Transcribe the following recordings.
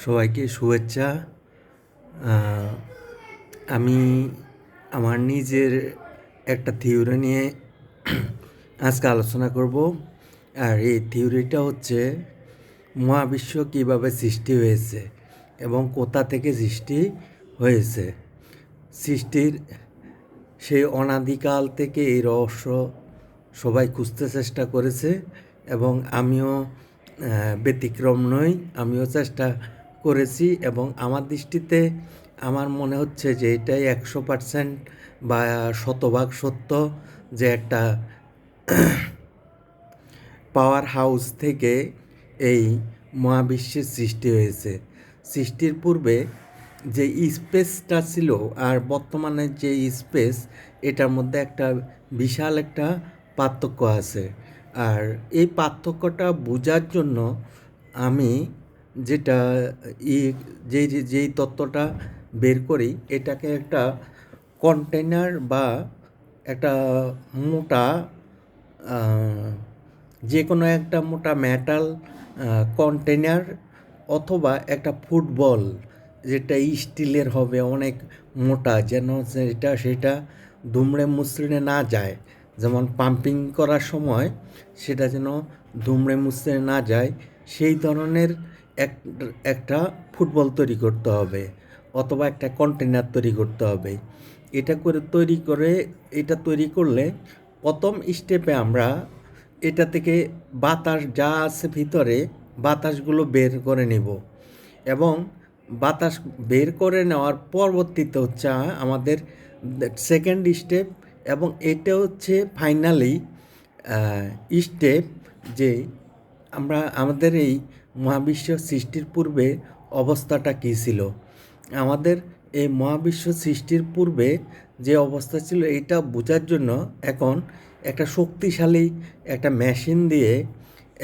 সবাইকে শুভেচ্ছা। আমি আমার নিজের একটা থিওরি নিয়ে আজকে আলোচনা করব। আর এই থিওরিটা হচ্ছে মহাবিশ্ব কীভাবে সৃষ্টি হয়েছে এবং কোথা থেকে সৃষ্টি হয়েছে। সৃষ্টির সেই অনাদিকাল থেকে এই রহস্য সবাই খুঁজতে চেষ্টা করেছে এবং আমিও ব্যতিক্রম নই। আমিও চেষ্টা করেছি এবং আমার দৃষ্টিতে আমার মনে হচ্ছে যে এটাই 100% বা 100% সত্য যে একটা পাওয়ার হাউস থেকে এই মহাবিশ্বের সৃষ্টি হয়েছে। সৃষ্টির পূর্বে যে স্পেসটা ছিল আর বর্তমানে যে স্পেস, এটার মধ্যে একটা বিশাল একটা পার্থক্য আছে। আর এই পার্থক্যটা বোঝার জন্য আমি যেটা যেই তত্ত্বটা বের করি, এটাকে একটা কন্টেনার বা একটা মোটা যে কোনো একটা মোটা মেটাল কন্টেনার অথবা একটা ফুটবল যেটা স্টিলের হবে, অনেক মোটা, যেন সেটা দুমড়ে মুচড়ে না যায়। যেমন পাম্পিং করার সময় সেটা যেন দুমড়ে মুচড়ে না যায়, সেই ধরনের একটা ফুটবল তৈরি করতে হবে অথবা একটা কন্টেনার তৈরি করতে হবে। এটা তৈরি করলে প্রথম স্টেপে আমরা এটা থেকে বাতাস যা আছে ভিতরে, বাতাসগুলো বের করে নেব এবং বাতাস বের করে নেওয়ার পরবর্তীতে হচ্ছে আমাদের সেকেন্ড স্টেপ, এবং এটা হচ্ছে ফাইনালি স্টেপ যে আমরা আমাদের এই মহাবিশ্ব সৃষ্টির পূর্বে অবস্থাটা কী ছিল। আমাদের এই মহাবিশ্ব সৃষ্টির পূর্বে যে অবস্থা ছিল এটা বোঝার জন্য এখন একটা শক্তিশালী একটা মেশিন দিয়ে,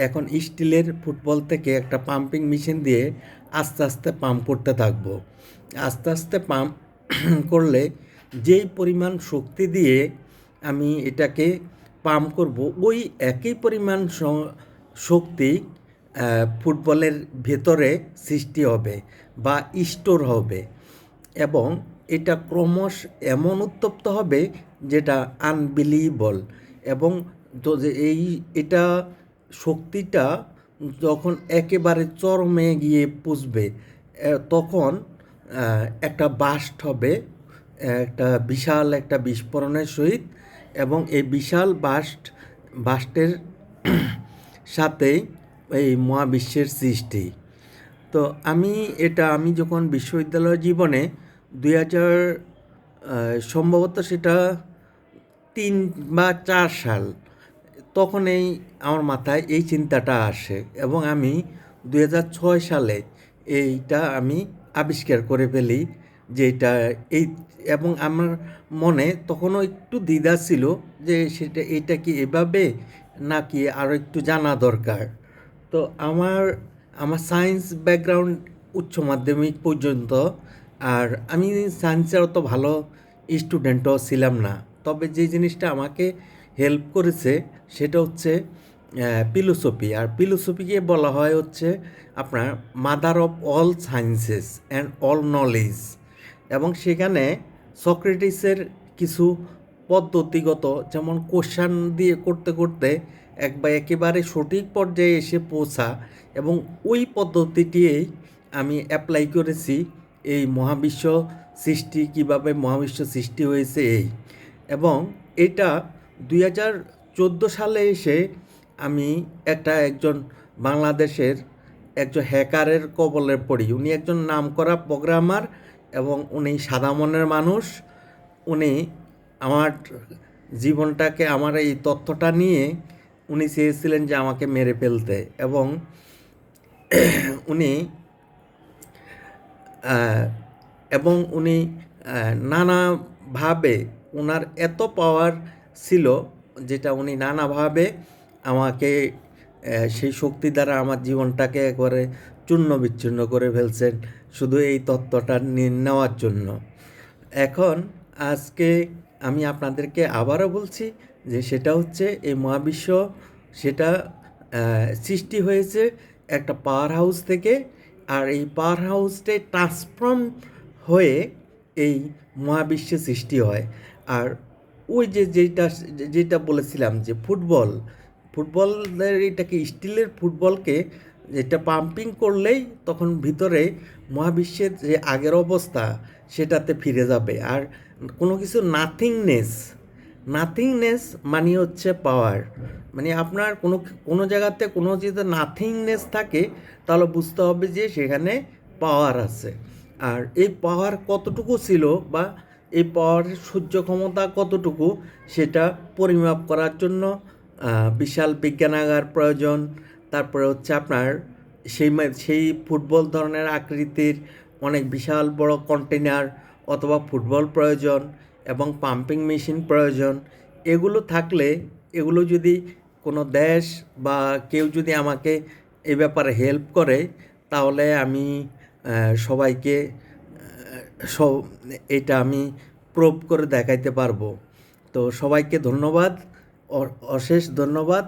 এখন স্টিলের ফুটবল থেকে একটা পাম্পিং মেশিন দিয়ে আস্তে আস্তে পাম্প করতে থাকবো। আস্তে আস্তে পাম্প করলে যেই পরিমাণ শক্তি দিয়ে আমি এটাকে পাম্প করব, ওই একই পরিমাণ শক্তি ফুটবলের ভেতরে সৃষ্টি হবে বা স্টোর হবে, এবং এটা ক্রমশ এমন উত্তপ্ত হবে যেটা আনবিলিভেবল। এবং এটা শক্তিটা যখন একেবারে চরমে গিয়ে পৌঁছবে, তখন একটা বাস্ট হবে, একটা বিশাল একটা বিস্ফোরণের সহিত, এবং এই বিশাল বাস্টের সাথে এই মহাবিশ্বের সৃষ্টি। তো আমি যখন বিশ্ববিদ্যালয় জীবনে 2000 সম্ভবত সেটা 3 বা 4 সাল, তখন আমার মাথায় এই চিন্তাটা আসে এবং আমি 2006 সালে এইটা আমি আবিষ্কার করে ফেলি যে এবং আমার মনে তখনও একটু দ্বিধা ছিল যে এটা কি এভাবে নাকি আরও একটু জানা দরকার। তো আমার সায়েন্স ব্যাকগ্রাউন্ড উচ্চ মাধ্যমিক পর্যন্ত, আর আমি সায়েন্সের অত ভালো স্টুডেন্টও ছিলাম না। তবে যে জিনিসটা আমাকে হেল্প করেছে সেটা হচ্ছে ফিলোসফি। আর ফিলোসফিকে বলা হয় হচ্ছে আপনার mother of all sciences and all knowledge. এবং সেখানে সক্রেটিসের কিছু পদ্ধতিগত, যেমন কোশ্চান দিয়ে করতে করতে একেবারে সঠিক পর্যায়ে এসে পৌঁছা, এবং ওই পদ্ধতিটিই আমি অ্যাপ্লাই করেছি এই মহাবিশ্ব সৃষ্টি, কীভাবে মহাবিশ্ব সৃষ্টি হয়েছে এবং এটা 2014 সালে এসে আমি একজন বাংলাদেশের একজন হ্যাকারের কবলে পড়ি। উনি একজন নামকরা প্রোগ্রামার এবং উনি সাদা মনের মানুষ। উনি আমার জীবনটাকে, আমার এই তথ্যটা নিয়ে উনি চেয়েছিলেন যে আমাকে মেরে ফেলতে, এবং উনি নানাভাবে, ওনার এত পাওয়ার ছিল যেটা উনি নানাভাবে আমাকে সেই শক্তি দ্বারা আমার জীবনটাকে একবারে চূর্ণ বিচ্ছিন্ন করে ফেলছেন শুধু এই তত্ত্বটা নেওয়ার জন্য। এখন আজকে আমি আপনাদেরকে আবারও বলছি যে সেটা হচ্ছে এই মহাবিশ্ব, সেটা সৃষ্টি হয়েছে একটা পাওয়ার হাউস থেকে। আর এই পাওয়ার হাউসটাই ট্রান্সফর্ম হয়ে এই মহাবিশ্বে সৃষ্টি হয়। আর ওই যে যেটা বলেছিলাম যে ফুটবলের এটাকে স্টিলের ফুটবলকে যেটা পাম্পিং করলেই তখন ভিতরে মহাবিশ্বের যে আগের অবস্থা সেটাতে ফিরে যাবে। আর কোনো কিছু নাথিংনেস মানে হচ্ছে পাওয়ার। মানে আপনার কোনো জায়গাতে কোনো যদি নাথিংনেস থাকে তাহলে বুঝতে হবে যে সেখানে পাওয়ার আছে। আর এই পাওয়ার কতটুকু ছিল বা এই পাওয়ারের সহ্য ক্ষমতা কতটুকু সেটা পরিমাপ করার জন্য বিশাল বিজ্ঞানাগার প্রয়োজন। তারপরে হচ্ছে আপনার সেই ফুটবল ধরনের আকৃতির অনেক বিশাল বড় কন্টেনার অথবা ফুটবল প্রয়োজন এবং পাম্পিং মেশিন প্রয়োজন। এগুলো থাকলে, এগুলো যদি কোনো দেশ বা কেউ যদি আমাকে এ ব্যাপারে হেল্প করে তাহলে আমি সবাইকে সব এটা আমি প্রুভ করে দেখাইতে পারবো। তো সবাইকে ধন্যবাদ, অশেষ ধন্যবাদ।